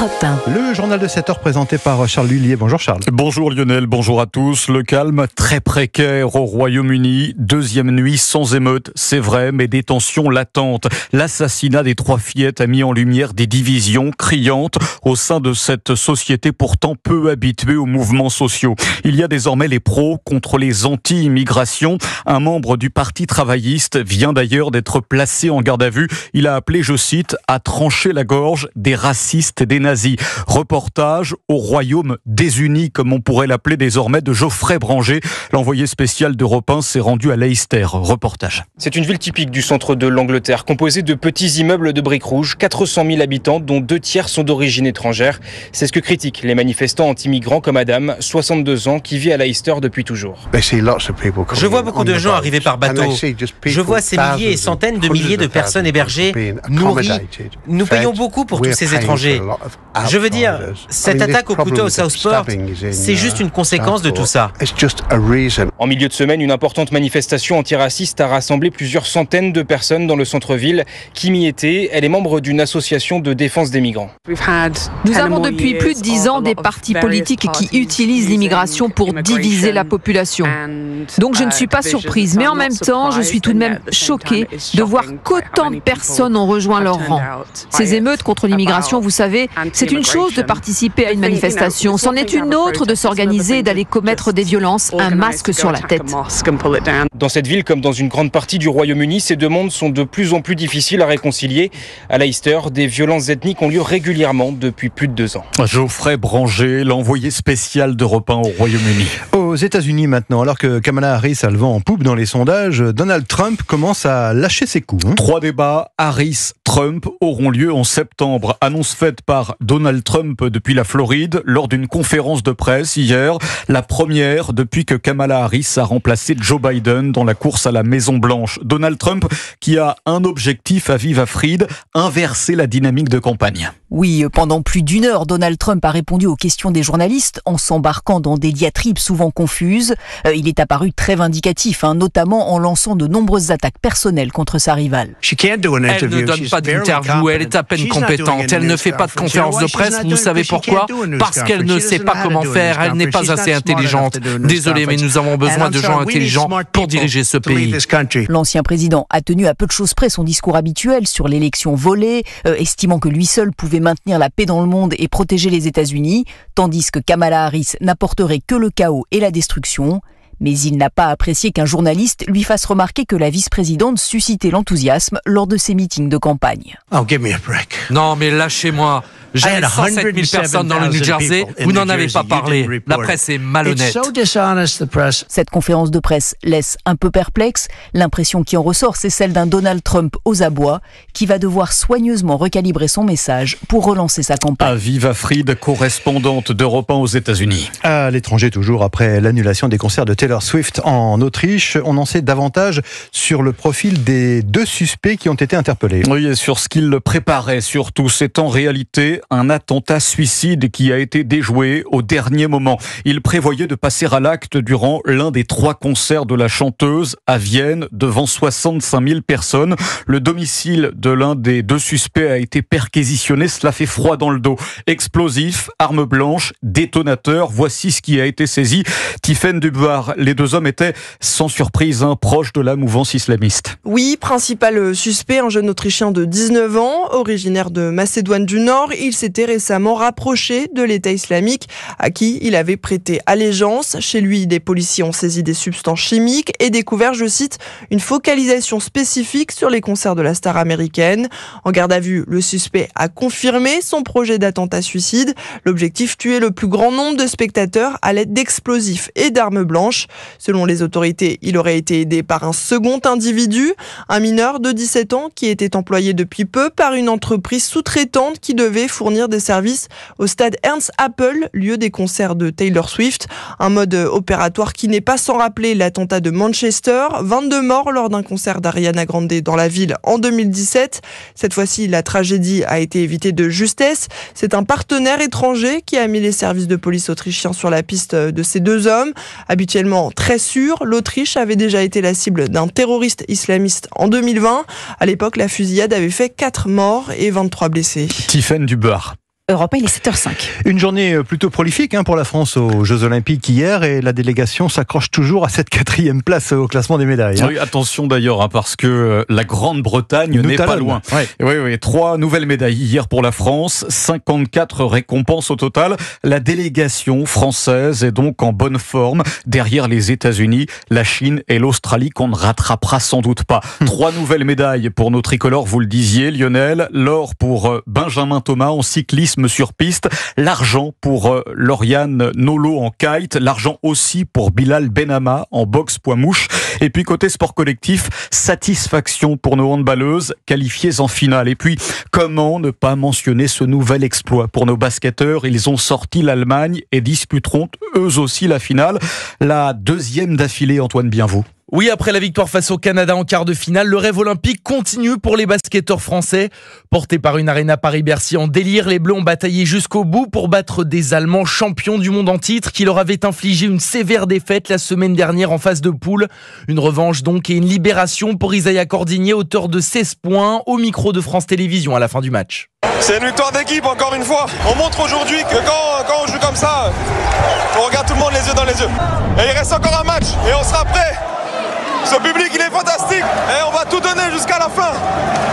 Europe 1. Le journal de 7h présenté par Charles Lullier. Bonjour Charles. Bonjour Lionel, bonjour à tous. Le calme très précaire au Royaume-Uni. Deuxième nuit sans émeute, c'est vrai, mais des tensions latentes. L'assassinat des 3 fillettes a mis en lumière des divisions criantes au sein de cette société pourtant peu habituée aux mouvements sociaux. Il y a désormais les pros contre les anti-immigration. Un membre du Parti travailliste vient d'ailleurs d'être placé en garde à vue. Il a appelé, je cite, à trancher la gorge des racistes et des nazis. Reportage au Royaume désuni, comme on pourrait l'appeler désormais, de Geoffrey Branger. L'envoyé spécial d'Europe 1 s'est rendu à Leicester. Reportage. C'est une ville typique du centre de l'Angleterre, composée de petits immeubles de briques rouges, 400 000 habitants, dont 2 tiers sont d'origine étrangère. C'est ce que critiquent les manifestants anti-migrants comme Adam, 62 ans, qui vit à Leicester depuis toujours. Je vois beaucoup de gens arriver par bateau. Je vois ces milliers et centaines de milliers de personnes hébergées, nourries. Nous payons beaucoup pour tous ces étrangers. Je veux dire, cette attaque au couteau au Southport, c'est juste une conséquence de tout ça. En milieu de semaine, une importante manifestation antiraciste a rassemblé plusieurs centaines de personnes dans le centre-ville. Qui m'y était, elle est membre d'une association de défense des migrants. Nous avons depuis plus de 10 ans des partis politiques qui utilisent l'immigration pour diviser la population. Donc je ne suis pas surprise, mais en même temps, je suis tout de même choquée de voir qu'autant de personnes ont rejoint leur rang. Ces émeutes contre l'immigration, vous savez, c'est une chose de participer à une manifestation, c'en est une autre de s'organiser et d'aller commettre des violences, un masque sur la tête. Dans cette ville, comme dans une grande partie du Royaume-Uni, ces deux mondes sont de plus en plus difficiles à réconcilier. À Leicester, des violences ethniques ont lieu régulièrement depuis plus de 2 ans. Geoffrey Branger, l'envoyé spécial d'Europe 1 au Royaume-Uni. Aux États-Unis maintenant, alors que Kamala Harris a le vent en poupe dans les sondages, Donald Trump commence à lâcher ses coups. 3 débats Harris-Trump auront lieu en septembre. Annonce faite par Donald Trump depuis la Floride lors d'une conférence de presse hier. La première depuis que Kamala Harris a remplacé Joe Biden dans la course à la Maison-Blanche. Donald Trump qui a un objectif à vive Fried, inverser la dynamique de campagne. Oui, pendant plus d'1 heure, Donald Trump a répondu aux questions des journalistes en s'embarquant dans des diatribes souvent confuses. Il est apparu très vindicatif, notamment en lançant de nombreuses attaques personnelles contre sa rivale. Elle ne donne pas d'interview, elle est à peine compétente. Elle ne fait pas de conférence de presse, vous savez pourquoi ? Parce qu'elle ne sait pas comment faire, elle n'est pas assez intelligente. Désolé, mais nous avons besoin de gens intelligents pour diriger ce pays. L'ancien président a tenu à peu de choses près son discours habituel sur l'élection volée, estimant que lui seul pouvait maintenir la paix dans le monde et protéger les États-Unis, tandis que Kamala Harris n'apporterait que le chaos et la destruction. Mais il n'a pas apprécié qu'un journaliste lui fasse remarquer que la vice-présidente suscitait l'enthousiasme lors de ses meetings de campagne. Non, mais lâchez-moi. J'avais 107 000 personnes dans le New Jersey, vous n'en avez pas parlé. La presse est malhonnête. Cette conférence de presse laisse un peu perplexe. L'impression qui en ressort, c'est celle d'un Donald Trump aux abois qui va devoir soigneusement recalibrer son message pour relancer sa campagne. Aviva Fried, correspondante d'Europe 1 aux États-Unis. À l'étranger toujours, après l'annulation des concerts de Taylor Swift en Autriche, on en sait davantage sur le profil des 2 suspects qui ont été interpellés. Oui, et sur ce qu'ils préparaient surtout. C'est en réalité un attentat suicide qui a été déjoué au dernier moment. Il prévoyait de passer à l'acte durant l'un des 3 concerts de la chanteuse à Vienne devant 65 000 personnes. Le domicile de l'un des 2 suspects a été perquisitionné. Cela fait froid dans le dos. Explosifs, armes blanches, détonateurs. Voici ce qui a été saisi. Tiffaine Dubois, les 2 hommes étaient sans surprise proches de la mouvance islamiste. Oui, principal suspect, un jeune Autrichien de 19 ans, originaire de Macédoine du Nord. Il s'était récemment rapproché de l'État islamique à qui il avait prêté allégeance. Chez lui, des policiers ont saisi des substances chimiques et découvert, je cite, une focalisation spécifique sur les concerts de la star américaine. En garde à vue, le suspect a confirmé son projet d'attentat suicide. L'objectif, tuer le plus grand nombre de spectateurs à l'aide d'explosifs et d'armes blanches. Selon les autorités, il aurait été aidé par un second individu, un mineur de 17 ans qui était employé depuis peu par une entreprise sous-traitante qui devait fournir des services au stade Ernst Happel, lieu des concerts de Taylor Swift. Un mode opératoire qui n'est pas sans rappeler l'attentat de Manchester. 22 morts lors d'un concert d'Ariana Grande dans la ville en 2017. Cette fois-ci, la tragédie a été évitée de justesse. C'est un partenaire étranger qui a mis les services de police autrichiens sur la piste de ces 2 hommes. Habituellement très sûrs, l'Autriche avait déjà été la cible d'un terroriste islamiste en 2020. À l'époque, la fusillade avait fait 4 morts et 23 blessés. Tiffaine Dubois. Europe 1, il est 7h05. Une journée plutôt prolifique pour la France aux Jeux Olympiques hier et la délégation s'accroche toujours à cette 4e place au classement des médailles. Oui, attention d'ailleurs, parce que la Grande-Bretagne n'est pas loin. Oui, 3 nouvelles médailles hier pour la France, 54 récompenses au total. La délégation française est donc en bonne forme derrière les États-Unis, la Chine et l'Australie qu'on ne rattrapera sans doute pas. 3 nouvelles médailles pour nos tricolores, vous le disiez Lionel, l'or pour Benjamin Thomas en cyclisme sur piste, l'argent pour Lauriane Nolo en kite, l'argent aussi pour Bilal Benama en boxe poids mouche. Et puis côté sport collectif, satisfaction pour nos handballeuses qualifiées en finale. Et puis comment ne pas mentionner ce nouvel exploit pour nos basketteurs? Ils ont sorti l'Allemagne et disputeront eux aussi la finale, la 2e d'affilée. Antoine Bienvaux. Oui, après la victoire face au Canada en quart de finale, le rêve olympique continue pour les basketteurs français. Portés par une Arena Paris-Bercy en délire, les Bleus ont bataillé jusqu'au bout pour battre des Allemands champions du monde en titre qui leur avaient infligé une sévère défaite la semaine dernière en phase de poule. Une revanche donc et une libération pour Isaiah Cordigné, auteur de 16 points au micro de France Télévisions à la fin du match. C'est une victoire d'équipe encore une fois. On montre aujourd'hui que quand on joue comme ça, on regarde tout le monde les yeux dans les yeux. Et il reste encore un match et on sera prêt. Ce public, il est fantastique et on va tout donner jusqu'à la fin,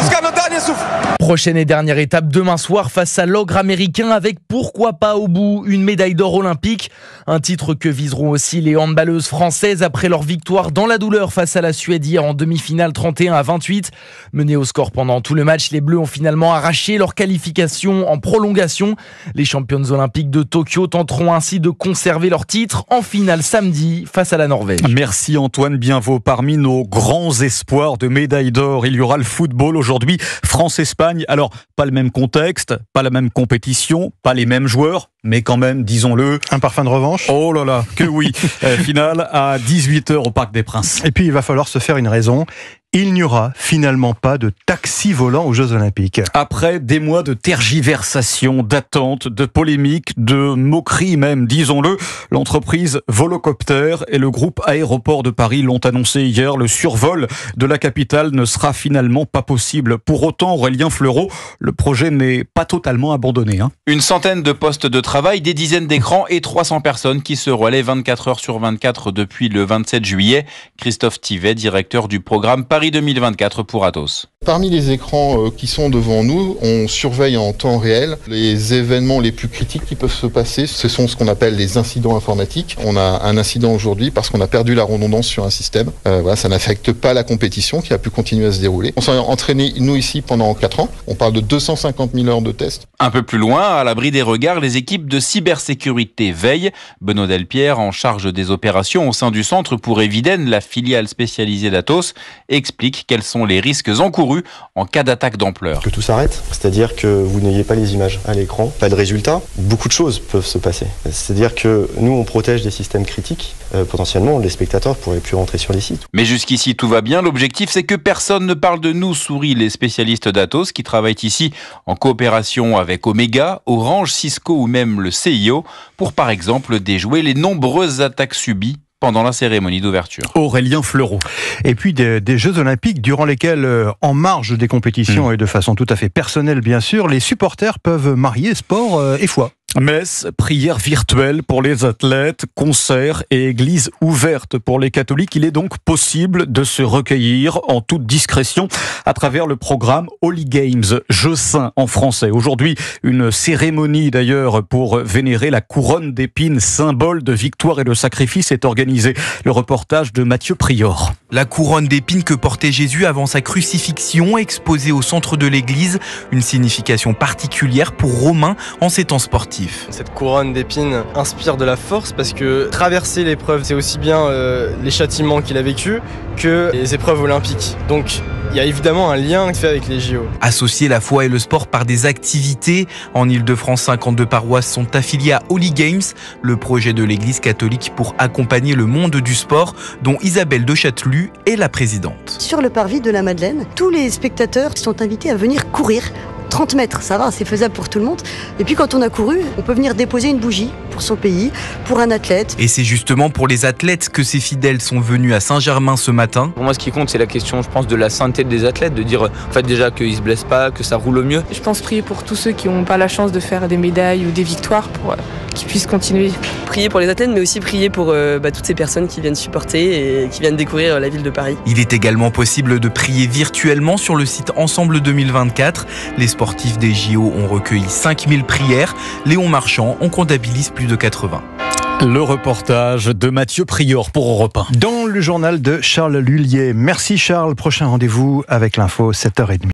jusqu'à notre dernier souffle. Prochaine et dernière étape demain soir face à l'ogre américain avec pourquoi pas au bout une médaille d'or olympique. Un titre que viseront aussi les handballeuses françaises après leur victoire dans la douleur face à la Suède hier en demi-finale 31-28. Menées au score pendant tout le match, les Bleus ont finalement arraché leur qualification en prolongation. Les championnes olympiques de Tokyo tenteront ainsi de conserver leur titre en finale samedi face à la Norvège. Merci Antoine Bienvaux. Parmi nos grands espoirs de médaille d'or, il y aura le football aujourd'hui, France-Espagne. Alors, pas le même contexte, pas la même compétition, pas les mêmes joueurs, mais quand même, disons-le... Un parfum de revanche. Oh là là, que oui. Finale à 18h au Parc des Princes. Et puis, il va falloir se faire une raison. Il n'y aura finalement pas de taxi volant aux Jeux Olympiques. Après des mois de tergiversation, d'attente, de polémiques, de moqueries même, disons-le, l'entreprise Volocopter et le groupe Aéroport de Paris l'ont annoncé hier. Le survol de la capitale ne sera finalement pas possible. Pour autant, Aurélien Fleureau, le projet n'est pas totalement abandonné. Une centaine de postes de travail, des dizaines d'écrans et 300 personnes qui se relaient 24 heures sur 24 depuis le 27 juillet. Christophe Thivet, directeur du programme Paris 2024 pour Atos. Parmi les écrans qui sont devant nous, on surveille en temps réel les événements les plus critiques qui peuvent se passer. Ce sont ce qu'on appelle les incidents informatiques. On a un incident aujourd'hui parce qu'on a perdu la redondance sur un système. Ça n'affecte pas la compétition qui a pu continuer à se dérouler. On s'est entraîné, nous ici, pendant 4 ans. On parle de 250 000 heures de tests. Un peu plus loin, à l'abri des regards, les équipes de cybersécurité veillent. Benoît Delpierre, en charge des opérations au sein du centre pour Eviden, la filiale spécialisée d'Atos, explique quels sont les risques encourus en cas d'attaque d'ampleur. Que tout s'arrête, c'est-à-dire que vous n'ayez pas les images à l'écran, pas de résultat, beaucoup de choses peuvent se passer. C'est-à-dire que nous, on protège des systèmes critiques, potentiellement les spectateurs ne pourraient plus rentrer sur les sites. Mais jusqu'ici tout va bien, l'objectif c'est que personne ne parle de nous, sourient les spécialistes d'Atos qui travaillent ici en coopération avec Omega, Orange, Cisco ou même le CIO pour par exemple déjouer les nombreuses attaques subies pendant la cérémonie d'ouverture. Aurélien Fleureau. Et puis des Jeux Olympiques durant lesquels, en marge des compétitions et de façon tout à fait personnelle bien sûr, les supporters peuvent marier sport et foi. Messe, prière virtuelle pour les athlètes, concerts et églises ouvertes pour les catholiques. Il est donc possible de se recueillir en toute discrétion à travers le programme Holy Games, Jeux saints en français. Aujourd'hui, une cérémonie d'ailleurs pour vénérer la couronne d'épines, symbole de victoire et de sacrifice, est organisée. Le reportage de Mathieu Prior. La couronne d'épines que portait Jésus avant sa crucifixion, exposée au centre de l'église, une signification particulière pour Romain en ces temps sportifs. Cette couronne d'épines inspire de la force parce que traverser l'épreuve, c'est aussi bien les châtiments qu'il a vécu que les épreuves olympiques. Donc il y a évidemment un lien fait avec les JO. Associer la foi et le sport par des activités. En Ile-de-France, 52 paroisses sont affiliées à Holy Games, le projet de l'Église catholique pour accompagner le monde du sport, dont Isabelle de Châtelus est la présidente. Sur le parvis de la Madeleine, tous les spectateurs sont invités à venir courir 30 mètres, ça va, c'est faisable pour tout le monde. Et puis quand on a couru, on peut venir déposer une bougie pour son pays, pour un athlète. Et c'est justement pour les athlètes que ces fidèles sont venus à Saint-Germain ce matin. Pour moi, ce qui compte, c'est la question, je pense, de la sainteté des athlètes, de dire en fait déjà qu'ils se blessent pas, que ça roule au mieux. Je pense prier pour tous ceux qui n'ont pas la chance de faire des médailles ou des victoires pour qu'ils puissent continuer. Prier pour les athlètes, mais aussi prier pour toutes ces personnes qui viennent supporter et qui viennent découvrir la ville de Paris. Il est également possible de prier virtuellement sur le site Ensemble 2024. Les sportifs des JO ont recueilli 5000 prières. Léon Marchand en comptabilise plus de 80. Le reportage de Mathieu Prior pour Europe 1. Dans le journal de Charles Lullier. Merci Charles. Prochain rendez-vous avec l'info, 7h30.